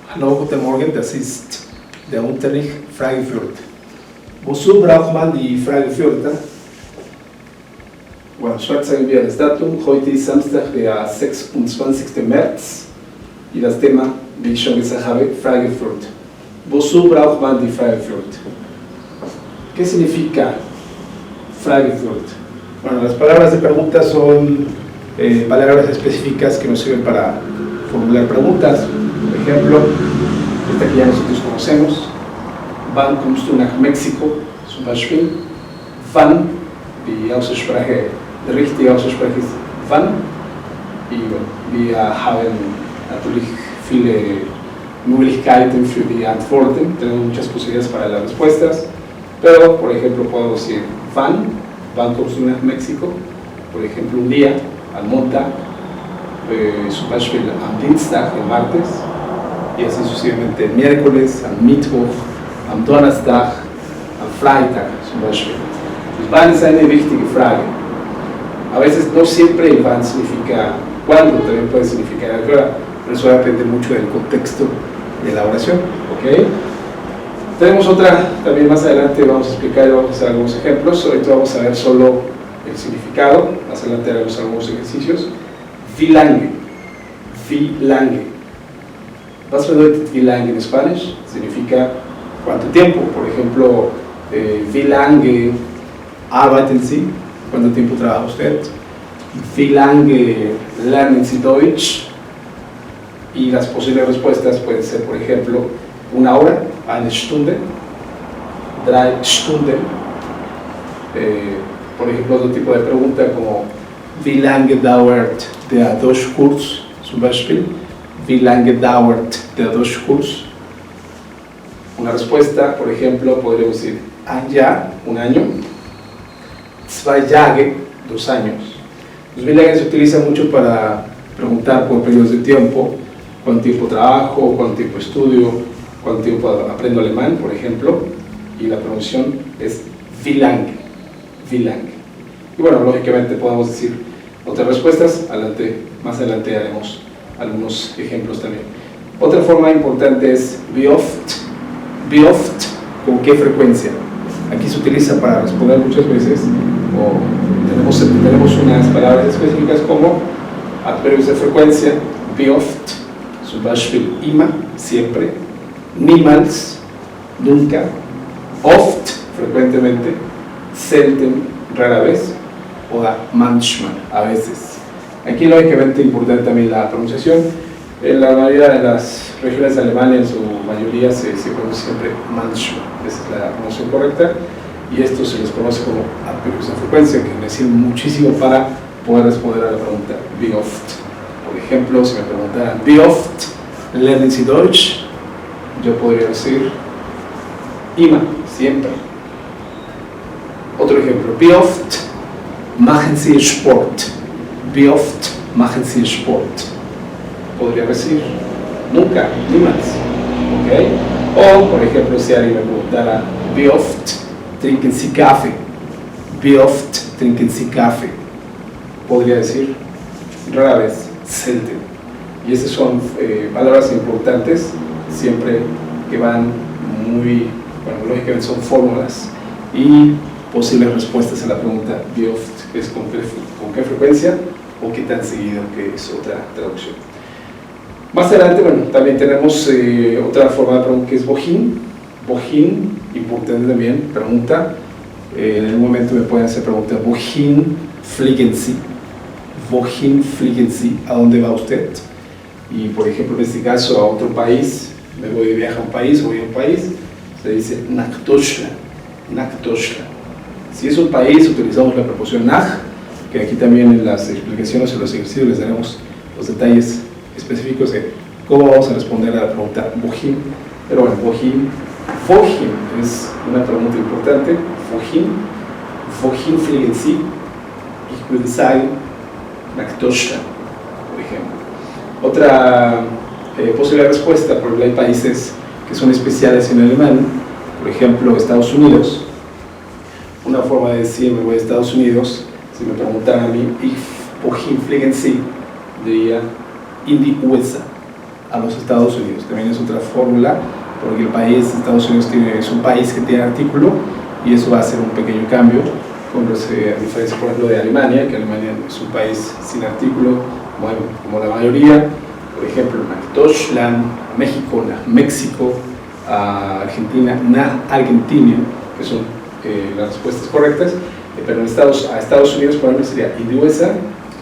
Hallo, guten Morgen, das ist der Unterricht Frageführt. Wozu braucht man die Frageführter? Bueno, schreibt sagen wir das Datum. Heute ist Samstag, der 26. März. Y das Thema, wie ich schon gesagt habe, Frageführt. Wozu braucht man die Frageführt? ¿Qué significa Frageführt? Bueno, las palabras de pregunta son palabras específicas que nos sirven para formular preguntas. Por ejemplo, esta que ya nosotros conocemos. Wann kommst du nach Mexiko? Zum Beispiel. Wann, die Aussprache, die richtige Aussprache ist wann. Y bueno, wir haben natürlich viele Möglichkeiten für die Antworten. Tenemos muchas posibilidades para las respuestas. Pero, por ejemplo, puedo decir wann kommst du nach Mexiko? Por ejemplo, un día, am Montag, zum Beispiel am Dienstag, el martes, y así sucesivamente el miércoles, am Mittwoch, am Donnerstag, am Freitag, zum Beispiel. Das wann ist eine wichtige Frage. A veces no siempre el wann significa cuándo, también puede significar a qué hora, pero eso depende mucho del contexto de la oración, ¿ok? Tenemos otra, también más adelante vamos a explicar y vamos a hacer algunos ejemplos. Ahorita vamos a ver solo el significado, más adelante haremos algunos ejercicios. Wie lange? Wie lange? Was bedeutet wie lange en Spanish? Significa cuánto tiempo. Por ejemplo, wie lange arbeiten Sie? ¿Cuánto tiempo trabaja usted? Wie lange lernen Sie Deutsch? Y las posibles respuestas pueden ser, por ejemplo, una hora, eine Stunde, 3 Stunden. Por ejemplo, otro tipo de pregunta como wie lange dauert der Deutschkurs? Zum Beispiel, wie lange dauert der Deutschkurs? Una respuesta, por ejemplo, podríamos decir ein Jahr, un año, 2 Jahre, 2 años. Los wie lange se utiliza mucho para preguntar por periodos de tiempo, cuánto tiempo trabajo, cuánto tiempo estudio, cuánto tiempo aprendo alemán, por ejemplo, y la pronunciación es wie lange, wie lange. Y bueno, lógicamente podemos decir otras respuestas, más adelante haremos algunos ejemplos también. Otra forma importante es wie oft, con qué frecuencia. Aquí se utiliza para responder muchas veces, o tenemos unas palabras específicas como adverbios de frecuencia, wie oft, zum Beispiel immer, siempre, niemals, nunca, oft, frecuentemente, selten, rara vez, o manchmal, a veces. Aquí lógicamente importante también la pronunciación. En la mayoría de las regiones de Alemania, en su mayoría, se pronuncia siempre manchmal, esa es la pronunciación correcta, y esto se les conoce como adverbios de frecuencia, que me sirven muchísimo para poder responder a la pregunta wie oft. Por ejemplo, si me preguntaran wie oft lernen Sie Deutsch, yo podría decir immer, siempre. Otro ejemplo, wie oft machen Sie Sport? Wie oft machen Sie Sport? Podría decir nunca, niemals, ¿ok? O, por ejemplo, si alguien me preguntara wie oft trinken Sie Kaffee? Wie oft trinken Sie Kaffee? Podría decir rara vez, selten. Y esas son palabras importantes, siempre que van muy, bueno, lógicamente son fórmulas y posibles respuestas a la pregunta wie oft, que es con qué frecuencia o qué tan seguido, que es otra traducción. Más adelante, bueno, también tenemos otra forma de pregunta que es wohin. Wohin, importante también, pregunta. En el momento me pueden hacer preguntas, wohin fliegen Sie? Wohin fliegen Sie? ¿A dónde va usted? Y por ejemplo, en este caso, a otro país, me voy de viaje a un país, voy a un país, se dice nach Deutschland, nach Deutschland. Si es un país, utilizamos la preposición nach, que aquí también en las explicaciones o los ejercicios les daremos los detalles específicos de cómo vamos a responder a la pregunta wohin. Pero bueno, wohin es una pregunta importante. Wohin fliegen Sie? Ich würde sagen, nach Deutschland, por ejemplo. Otra posible respuesta, por ejemplo, hay países que son especiales en alemán, por ejemplo, Estados Unidos. Una forma de decir me voy a Estados Unidos, si me preguntaran a mí, wohin fliegen Sie, diría in die USA, a los Estados Unidos. También es otra fórmula, porque el país, Estados Unidos es un país que tiene artículo, y eso va a ser un pequeño cambio, a diferencia, por ejemplo, de Alemania, que Alemania es un país sin artículo, bueno, como la mayoría. Por ejemplo, nach Deutschland, México, nach México, Argentina, nach Argentinien, que son las respuestas correctas, pero a Estados Unidos, por ejemplo, sería in die USA,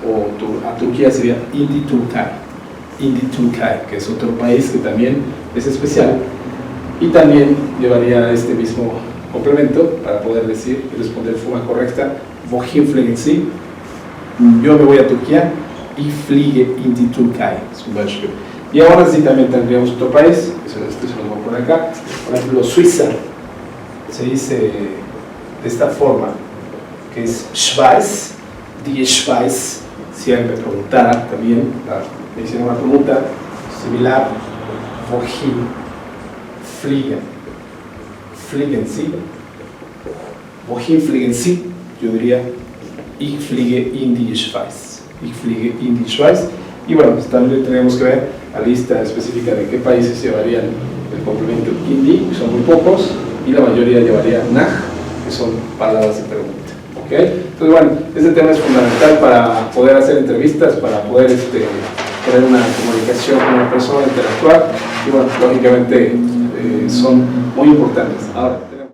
o a Turquía sería in die Türkei, que es otro país que también es especial, y también llevaría este mismo complemento para poder decir y responder de forma correcta: Wohin fliegen Sie? Yo me voy a Turquía, ich fliege in die Türkei, zum Beispiel. Y ahora sí también tendríamos otro país, esto se lo voy a poner acá, por ejemplo, Suiza, se dice de esta forma, que es Schweiz, die Schweiz. Si alguien me preguntara también, me hicieron una pregunta similar: Wohin fliegen Sie? Wohin fliegen Sie? Yo diría: ich fliege in die Schweiz. Ich fliege in die Schweiz. Y bueno, también tenemos que ver la lista específica de qué países llevarían el complemento in die, que son muy pocos, y la mayoría llevaría nach, que son palabras de pregunta. ¿Okay? Entonces, bueno, este tema es fundamental para poder hacer entrevistas, para poder tener una comunicación con una persona, interactuar, y bueno, lógicamente son muy importantes. Ahora,